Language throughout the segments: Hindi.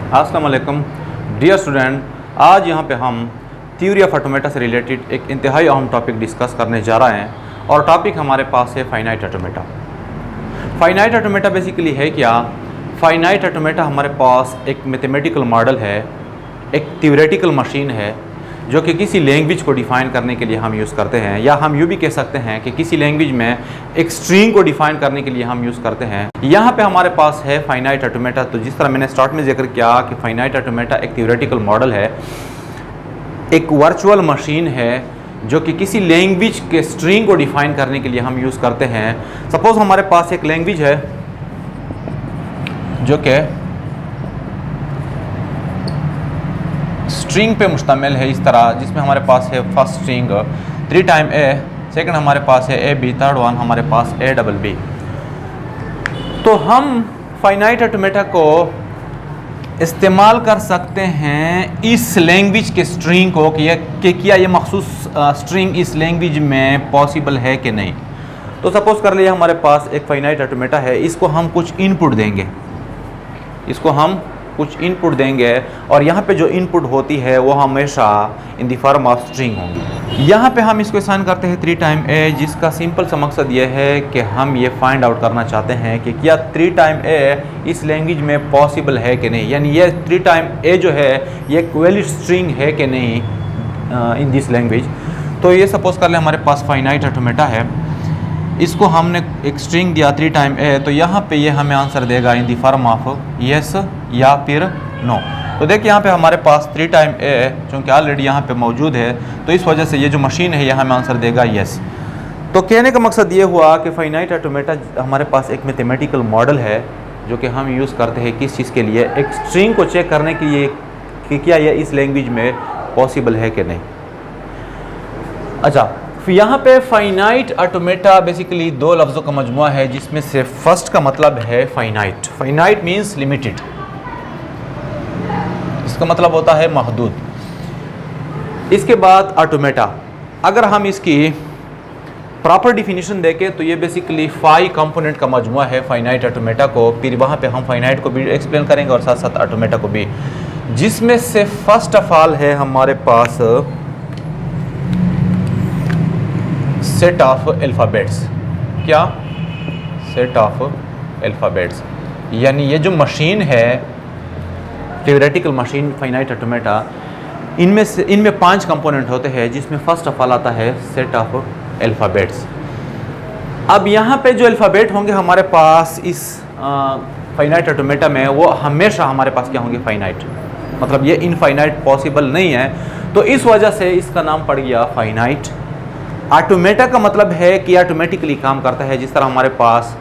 अस्सलाम वालेकुम डियर स्टूडेंट, आज यहाँ पे हम थ्योरी ऑफ ऑटोमेटा से रिलेटेड एक इंतहाई अहम टॉपिक डिस्कस करने जा रहे हैं और टॉपिक हमारे पास है finite automata. Finite automata basically है क्या? फाइनाइट ऑटोमेटा हमारे पास एक मैथमेटिकल मॉडल है, एक थ्योरेटिकल मशीन है जो कि किसी लैंग्वेज को डिफ़ाइन करने के लिए हम यूज़ करते हैं, या हम यूँ भी कह सकते हैं कि किसी लैंग्वेज में एक स्ट्रिंग को डिफ़ाइन करने के लिए हम यूज़ करते हैं। यहाँ पे हमारे पास है फाइनाइट ऑटोमेटा। तो जिस तरह मैंने स्टार्ट में जिक्र किया कि फाइनाइट ऑटोमेटा एक थ्योरेटिकल मॉडल है, एक वर्चुअल मशीन है जो कि किसी लैंग्वेज के स्ट्रिंग को डिफ़ाइन करने के लिए हम यूज़ करते हैं। सपोज़ हमारे पास एक लैंग्वेज है जो कि स्ट्रिंग पे मुश्तमिल है इस तरह, जिसमें हमारे पास है फर्स्ट स्ट्रिंग 3 टाइम ए, सेकंड हमारे पास है ए बी, थर्ड वन हमारे पास ए डबल बी। तो हम फाइनाइट ऑटोमेटा को इस्तेमाल कर सकते हैं इस लैंग्वेज के स्ट्रिंग को कि क्या ये मखसूस स्ट्रिंग इस लैंग्वेज में पॉसिबल है कि नहीं। तो सपोज़ कर लिए हमारे पास एक फाइनाइट ऑटोमेटा है, इसको हम कुछ इनपुट देंगे, और यहाँ पे जो इनपुट होती है वो हमेशा in the form of string होंगी। यहाँ पे हम इसको असाइन करते हैं 3 टाइम ए, जिसका सिंपल सा मकसद ये है कि हम ये फाइंड आउट करना चाहते हैं कि क्या 3 टाइम ए इस लैंग्वेज में पॉसिबल है कि नहीं, यानी ये 3 टाइम ए जो है ये एक वैलिड स्ट्रिंग है कि नहीं इन दिस लैंग्वेज। तो ये सपोज़ कर ले हमारे पास फाइनाइट ऑटोमेटा है, इसको हमने एक स्ट्रिंग दिया 3 टाइम ए, तो यहाँ पे ये हमें आंसर देगा in the form of yes या फिर नो। तो देखिए यहाँ पे हमारे पास 3 टाइम ए चूँकि ऑलरेडी यहाँ पे मौजूद है, तो इस वजह से ये जो मशीन है ये हमें आंसर देगा यस। तो कहने का मकसद ये हुआ कि फाइनाइट ऑटोमेटा हमारे पास एक मैथमेटिकल मॉडल है जो कि हम यूज़ करते हैं किस चीज़ के लिए, एक स्ट्रिंग को चेक करने के लिए कि क्या ये इस लैंग्वेज में पॉसिबल है कि नहीं। अच्छा, यहाँ पे फाइनाइट ऑटोमेटा बेसिकली 2 लफ्ज़ों का मजमुआ है, जिसमें से फर्स्ट का मतलब है फाइनाइट। फाइनाइट मीन्स लिमिटेड, इसका मतलब होता है महदूद। इसके बाद ऑटोमेटा, अगर हम इसकी प्रॉपर डिफिनीशन देखें तो ये बेसिकली 5 कंपोनेंट का मजमुआ है फाइनाइट ऑटोमेटा को। फिर वहाँ पे हम फाइनाइट को भी एक्सप्लेन करेंगे और साथ साथ ऑटोमेटा को भी, जिसमें से फर्स्ट ऑफ ऑल है हमारे पास सेट ऑफ अल्फ़ाबेट्स। क्या? सेट ऑफ अल्फ़ाबेट्स, यानी ये जो मशीन है थ्योरेटिकल मशीन फाइनाइट ऑटोमेटा, इनमें 5 कंपोनेंट होते हैं, जिसमें फर्स्ट ऑफ ऑल आता है सेट ऑफ अल्फ़ाबेट्स। अब यहाँ पे जो अल्फ़ाबेट होंगे हमारे पास इस फाइनाइट ऑटोमेटा में, वो हमेशा हमारे पास क्या होंगे? फाइनाइट, मतलब ये इनफाइनाइट पॉसिबल नहीं है। तो इस वजह से इसका नाम पड़ गया फाइनाइट। ऑटोमेटा का मतलब है कि ऑटोमेटिकली काम करता है। जिस तरह हमारे पास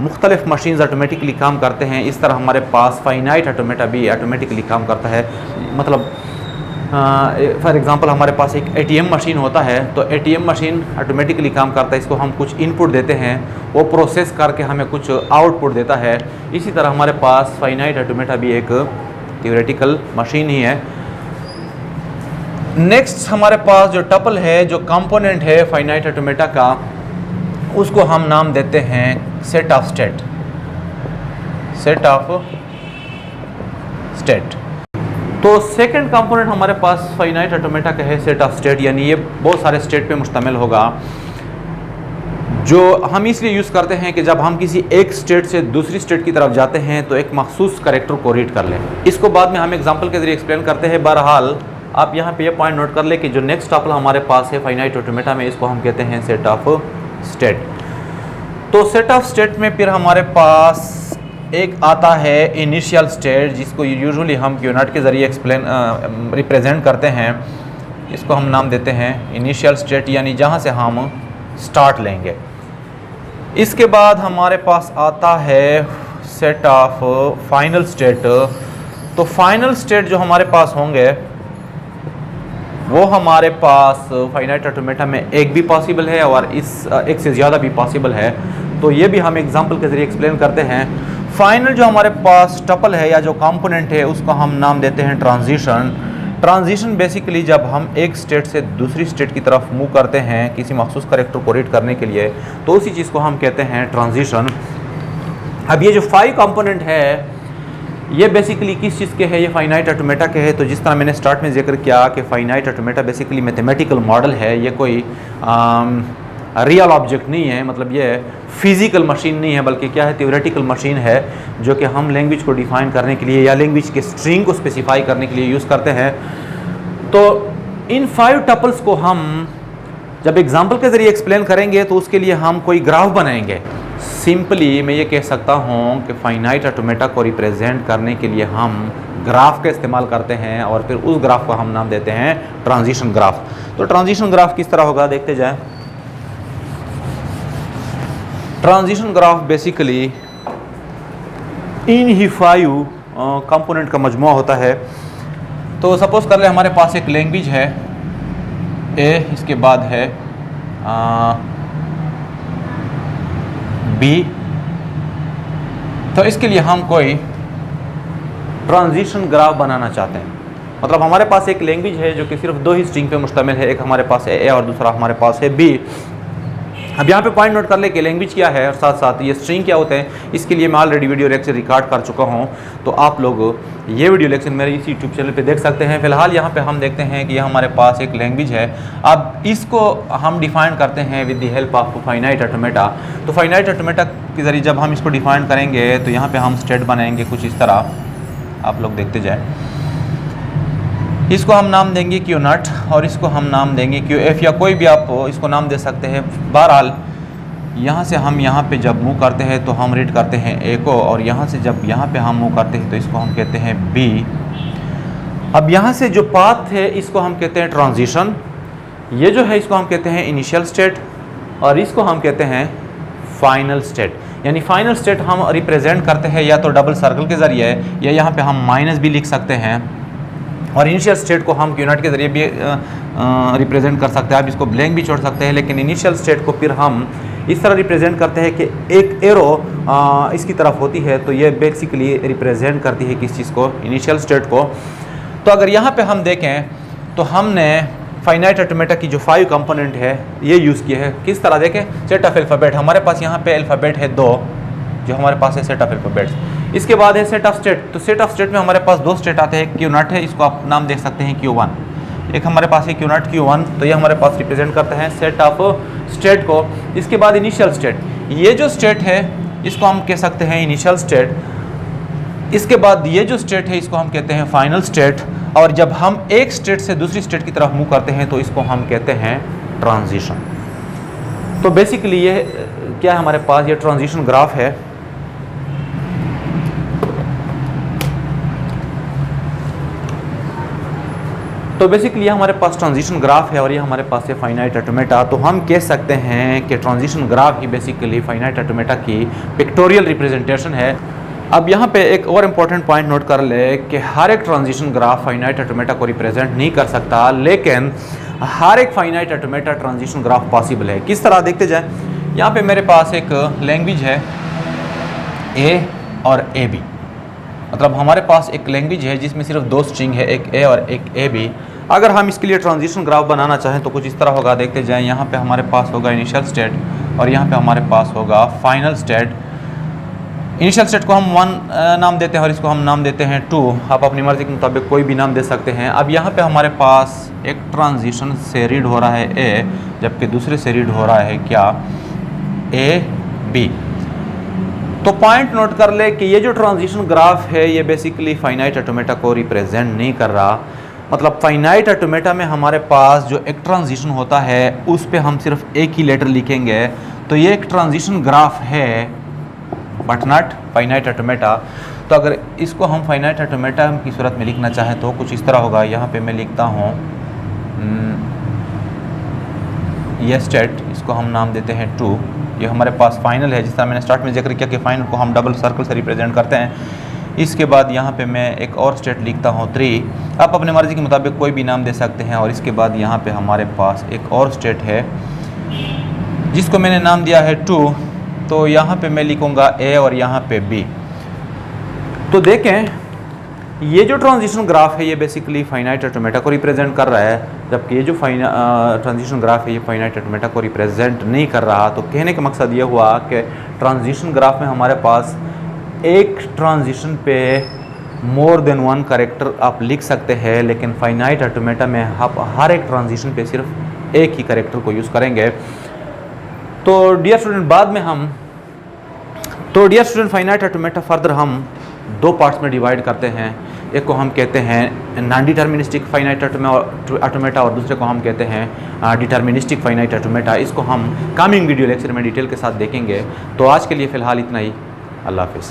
मुख्तलिफ मशीन्स ऑटोमेटिकली काम करते हैं, इस तरह हमारे पास फाइनाइट ऑटोमेटा भी ऑटोमेटिकली काम करता है। मतलब फॉर एग्ज़ाम्पल हमारे पास एक ATM मशीन होता है, तो ATM मशीन ऑटोमेटिकली काम करता है। इसको हम कुछ इनपुट देते हैं, वो प्रोसेस करके हमें कुछ आउटपुट देता है। इसी तरह हमारे पास फाइनाइट ऑटोमेटा भी एक थ्योरेटिकल मशीन ही है। नेक्स्ट हमारे पास जो टपल है, जो कंपोनेंट है फाइनाइट ऑटोमेटा का, उसको हम नाम देते हैं set of state. Set of state. तो सेकंड कंपोनेंट हमारे पास फाइनाइट ऑटोमेटा का है सेट ऑफ स्टेट, यानी ये बहुत सारे स्टेट पे मुश्तमिल होगा, जो हम इसलिए यूज़ करते हैं कि जब हम किसी एक स्टेट से दूसरी स्टेट की तरफ जाते हैं तो एक मखसूस कैरेक्टर को रीड कर लें। इसको बाद में हम एग्जांपल के जरिए एक्सप्लेन करते हैं। बहरहाल आप यहाँ पे ये पॉइंट नोट कर ले कि जो नेक्स्ट टपल हमारे पास है फाइनाइट ऑटोमेटा में, इसको हम कहते हैं सेट ऑफ स्टेट। तो सेट ऑफ स्टेट में फिर हमारे पास एक आता है इनिशियल स्टेट, जिसको यूजुअली हम क्यू नॉट के ज़रिए रिप्रेजेंट करते हैं। इसको हम नाम देते हैं इनिशियल स्टेट, यानी जहाँ से हम स्टार्ट लेंगे। इसके बाद हमारे पास आता है सेट ऑफ फाइनल स्टेट। तो फाइनल स्टेट जो हमारे पास होंगे वो हमारे पास फाइनाइट ऑटोमेटा में एक भी पॉसिबल है और एक से ज़्यादा भी पॉसिबल है। तो ये भी हम एग्जांपल के ज़रिए एक्सप्लेन करते हैं। फाइनल जो हमारे पास टपल है या जो कंपोनेंट है, उसको हम नाम देते हैं ट्रांजिशन। ट्रांजिशन बेसिकली जब हम एक स्टेट से दूसरी स्टेट की तरफ मूव करते हैं किसी मखसूस कैरेक्टर को रीड करने के लिए, तो उसी चीज़ को हम कहते हैं ट्रांजिशन। अब ये जो 5 कंपोनेंट है, ये बेसिकली किस चीज़ के है, ये फाइनाइट ऑटोमेटा के है। तो जिस तरह मैंने स्टार्ट में जिक्र किया कि finite automata basically mathematical model है, ये कोई रियल ऑब्जेक्ट नहीं है, मतलब ये फिजिकल मशीन नहीं है, बल्कि क्या है, थ्योरेटिकल मशीन है जो कि हम लैंग्वेज को डिफाइन करने के लिए या लैंग्वेज के स्ट्रिंग को स्पेसिफाई करने के लिए यूज़ करते हैं। तो इन 5 टपल्स को हम जब एग्जाम्पल के ज़रिए एक्सप्लेन करेंगे तो उसके लिए हम कोई ग्राफ बनाएंगे। सिंपली मैं ये कह सकता हूँ कि फाइनाइट ऑटोमेटा को रिप्रेजेंट करने के लिए हम ग्राफ का इस्तेमाल करते हैं और फिर उस ग्राफ को हम नाम देते हैं ट्रांजिशन ग्राफ। तो ट्रांजिशन ग्राफ किस तरह होगा देखते जाएं। ट्रांजिशन ग्राफ बेसिकली इन ही 5 कंपोनेंट का मजमुआ होता है। तो सपोज कर ले हमारे पास एक लैंग्वेज है ए, इसके बाद है बी। तो इसके लिए हम कोई ट्रांजिशन ग्राफ बनाना चाहते हैं। मतलब हमारे पास एक लैंग्वेज है जो कि सिर्फ 2 ही स्ट्रिंग पे मुश्तमिल है, एक हमारे पास है ए और दूसरा हमारे पास है बी। अब यहाँ पे पॉइंट नोट कर ले कि लैंग्वेज क्या है और साथ साथ ये स्ट्रिंग क्या होते हैं। इसके लिए मैं ऑलरेडी वीडियो लेक्चर रिकॉर्ड कर चुका हूँ, तो आप लोग ये वीडियो लेक्चर मेरे इस यूट्यूब चैनल पे देख सकते हैं। फिलहाल यहाँ पे हम देखते हैं कि हमारे पास एक लैंग्वेज है। अब इसको हम डिफाइन करते हैं with the help of finite automata. तो फाइनाइट ऑटोमेटा के ज़रिए जब हम इसको डिफाइन करेंगे तो यहाँ पर हम स्टेट बनाएंगे कुछ इस तरह, आप लोग देखते जाए। इसको हम नाम देंगे क्यू नट और इसको हम नाम देंगे क्यू एफ, या कोई भी आप इसको नाम दे सकते हैं। बहरहाल यहाँ से हम यहाँ पे जब मूव करते हैं तो हम रीड करते हैं ए को, और यहाँ से जब यहाँ पे हम मूव करते हैं तो इसको हम कहते हैं बी। अब यहाँ से जो पाथ है इसको हम कहते हैं ट्रांजिशन, ये जो है इसको हम कहते हैं इनिशियल स्टेट, और इसको हम कहते हैं फाइनल स्टेट। यानी फाइनल स्टेट हम रिप्रेजेंट करते हैं या तो डबल सर्कल के ज़रिए, या यहाँ पे हम माइनस भी लिख सकते हैं, और इनिशियल स्टेट को हम क्यूनट के ज़रिए भी रिप्रेजेंट कर सकते हैं। आप इसको ब्लैंक भी छोड़ सकते हैं, लेकिन इनिशियल स्टेट को फिर हम इस तरह रिप्रेजेंट करते हैं कि एक एरो इसकी तरफ होती है, तो ये बेसिकली रिप्रेजेंट करती है किस चीज़ को, इनिशियल स्टेट को। तो अगर यहाँ पे हम देखें तो हमने फाइनाइट ऑटोमेटा की जो 5 कंपोनेंट है ये यूज़ किए हैं। किस तरह देखें, सेट ऑफ अल्फ़ाबेट, हमारे पास यहाँ पे अल्फ़ाबेट है 2 जो हमारे पास है सेट ऑफ अल्फ़ाबेट्स। इसके बाद है सेट ऑफ स्टेट। तो सेट ऑफ स्टेट में हमारे पास 2 स्टेट आते हैं, क्यू नट है, इसको आप नाम देख सकते हैं Q1, एक हमारे पास है क्यू नट Q1, तो ये हमारे पास रिप्रेजेंट करते हैं सेट ऑफ स्टेट को। इसके बाद इनिशियल स्टेट, ये जो स्टेट है इसको हम कह सकते हैं इनिशियल स्टेट। इसके बाद ये जो स्टेट है इसको हम कहते हैं फाइनल स्टेट, और जब हम एक स्टेट से दूसरी स्टेट की तरफ मूव करते हैं तो इसको हम कहते हैं ट्रांजिशन। तो बेसिकली ये क्या है, हमारे पास ये ट्रांजिशन ग्राफ है। तो बेसिकली हमारे पास ट्रांजिशन ग्राफ है और ये हमारे पास है फाइनाइट ऑटोमेटा। तो हम कह सकते हैं कि ट्रांजिशन ग्राफ ही बेसिकली फाइनाइट ऑटोमेटा की पिक्टोरियल रिप्रेजेंटेशन है। अब यहाँ पे एक और इम्पॉर्टेंट पॉइंट नोट कर ले कि हर एक ट्रांजिशन ग्राफ फाइनाइट ऑटोमेटा को रिप्रेजेंट नहीं कर सकता, लेकिन हर एक finite automata transition graph possible है। किस तरह देखते जाए, यहाँ पे मेरे पास एक लैंग्वेज है ए और ए बी। मतलब हमारे पास एक लैंग्वेज है जिसमें सिर्फ 2 स्ट्रिंग है, एक ए और एक ए बी। अगर हम इसके लिए ट्रांजिशन ग्राफ बनाना चाहें तो कुछ इस तरह होगा, देखते जाएं। यहाँ पे हमारे पास होगा इनिशियल स्टेट और यहाँ पे हमारे पास होगा फाइनल स्टेट। इनिशियल स्टेट को हम 1 नाम देते हैं और इसको हम नाम देते हैं 2। आप अपनी मर्ज़ी के मुताबिक कोई भी नाम दे सकते हैं। अब यहाँ पे हमारे पास एक ट्रांजिशन से रीड हो रहा है ए, जबकि दूसरे से रीड हो रहा है क्या, ए बी। तो पॉइंट नोट कर ले कि ये जो ट्रांजिशन ग्राफ है ये बेसिकली फाइनाइट ऑटोमेटा को रिप्रेजेंट नहीं कर रहा। मतलब फाइनाइट ऑटोमेटा में हमारे पास जो एक ट्रांजिशन होता है उस पे हम सिर्फ एक ही लेटर लिखेंगे, तो ये एक ट्रांजिशन ग्राफ है बट नॉट फाइनाइट ऑटोमेटा। तो अगर इसको हम फाइनाइट ऑटोमेटा की सूरत में लिखना चाहें तो कुछ इस तरह होगा। यहाँ पे मैं लिखता हूँ ये स्टेट, इसको हम नाम देते हैं 2। ये हमारे पास फाइनल है, जिस तरह मैंने स्टार्ट में जिक्र किया कि फाइनल को हम डबल सर्कल से रिप्रेजेंट करते हैं। इसके बाद यहाँ पे मैं एक और स्टेट लिखता हूँ 3। आप अपने मर्ज़ी के मुताबिक कोई भी नाम दे सकते हैं। और इसके बाद यहाँ पे हमारे पास एक और स्टेट है जिसको मैंने नाम दिया है 2। तो यहाँ पे मैं लिखूँगा ए और यहाँ पे बी। तो देखें ये जो ट्रांजिशन ग्राफ है ये बेसिकली फाइनाइट ऑटोमेटा को रिप्रेजेंट कर रहा है, जबकि ये जो ट्रांजिशन ग्राफ है ये फाइनाइट ऑटोमेटा को रिप्रेजेंट नहीं कर रहा। तो कहने का मकसद ये हुआ कि ट्रांजिशन ग्राफ में हमारे पास एक ट्रांजिशन पे मोर देन वन कैरेक्टर आप लिख सकते हैं, लेकिन फाइनाइट ऑटोमेटा में आप हर एक ट्रांजिशन पे सिर्फ एक ही कैरेक्टर को यूज़ करेंगे। तो dear student finite automata further हम दो पार्ट्स में डिवाइड करते हैं। एक को हम कहते हैं नॉन डिटर्मिनिस्टिक फाइनाइट ऑटोमेटा और दूसरे को हम कहते हैं डिटर्मिनिस्टिक फाइनाइट ऑटोमेटा। इसको हम कमिंग वीडियो लेक्चर में डिटेल के साथ देखेंगे। तो आज के लिए फ़िलहाल इतना ही। अल्लाह हाफ़िज़।